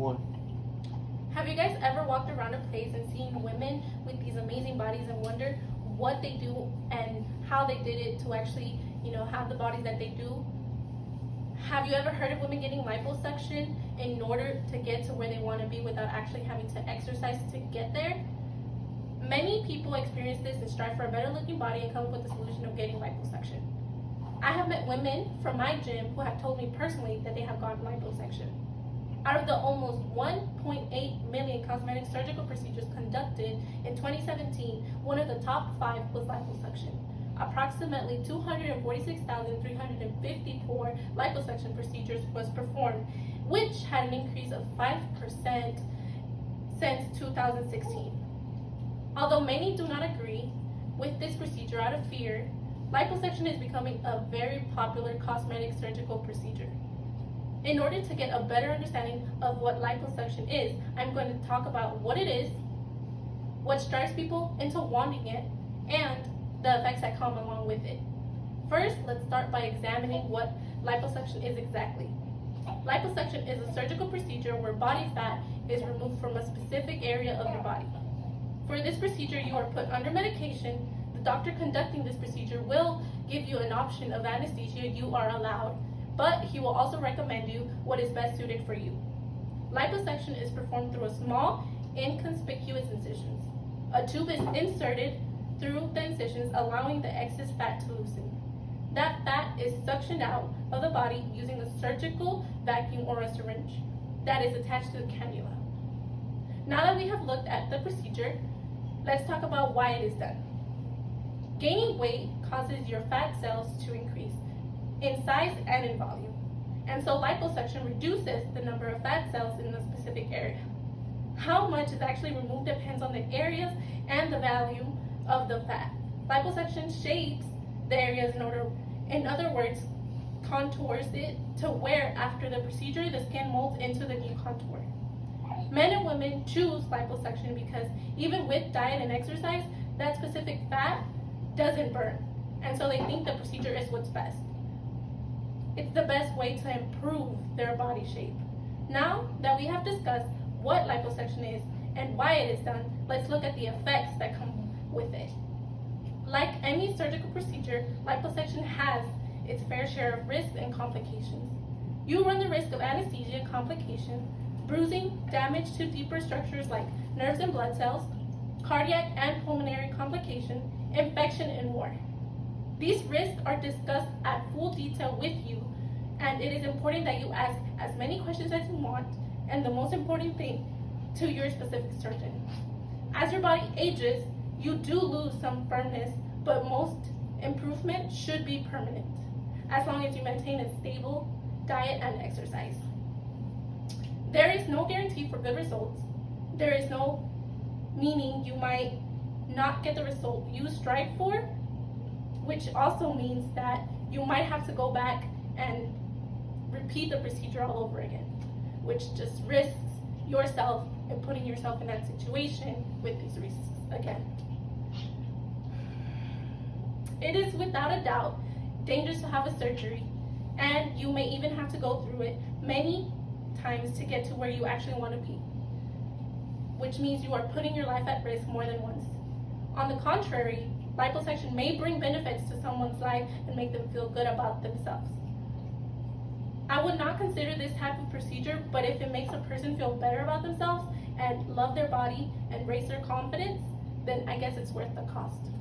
one. Have you guys ever walked around a place and seen women with these amazing bodies and wonder what they do and how they did it to actually, have the bodies that they do? Have you ever heard of women getting liposuction in order to get to where they want to be without actually having to exercise to get there? Many people experience this and strive for a better looking body and come up with the solution of getting liposuction. I have met women from my gym who have told me personally that they have gotten liposuction. Out of the almost 1.8 million cosmetic surgical procedures conducted in 2017, one of the top 5 was liposuction. Approximately 246,354 liposuction procedures was performed, which had an increase of 5% since 2016. Although many do not agree with this procedure out of fear, liposuction is becoming a very popular cosmetic surgical procedure. In order to get a better understanding of what liposuction is, I'm going to talk about what it is, what drives people into wanting it, and the effects that come along with it. First, let's start by examining what liposuction is exactly. Liposuction is a surgical procedure where body fat is removed from a specific area of your body. For this procedure, you are put under medication. The doctor conducting this procedure will give you an option of anesthesia you are allowed, but he will also recommend you what is best suited for you. Liposuction is performed through a small, inconspicuous incisions. A tube is inserted through the incisions, allowing the excess fat to loosen. That fat is suctioned out of the body using a surgical vacuum or a syringe that is attached to the cannula. Now that we have looked at the procedure, let's talk about why it is done. Gaining weight causes your fat cells to increase in size and in volume. And so liposuction reduces the number of fat cells in a specific area. How much is actually removed depends on the areas and the volume of the fat. Liposuction shapes the areas in other words, contours it to where after the procedure the skin molds into the new contour. Men and women choose liposuction because even with diet and exercise, that specific fat doesn't burn. And so they think the procedure is what's best. It's the best way to improve their body shape. Now that we have discussed what liposuction is and why it is done, let's look at the effects that come with it. Like any surgical procedure, liposuction has its fair share of risks and complications. You run the risk of anesthesia, complication, bruising, damage to deeper structures like nerves and blood cells, cardiac and pulmonary complication, infection, and more. These risks are discussed at full detail with you, and it is important that you ask as many questions as you want, and the most important thing, to your specific surgeon. As your body ages, you do lose some firmness, but most improvement should be permanent, as long as you maintain a stable diet and exercise. There is no guarantee for good results. There is no meaning you might not get the result you strive for, which also means that you might have to go back and repeat the procedure all over again, which just risks yourself and putting yourself in that situation with these risks again. It is without a doubt dangerous to have a surgery, and you may even have to go through it many times to get to where you actually want to be, which means you are putting your life at risk more than once. On the contrary, liposuction may bring benefits to someone's life and make them feel good about themselves. I would not consider this type of procedure, but if it makes a person feel better about themselves and love their body and raise their confidence, then I guess it's worth the cost.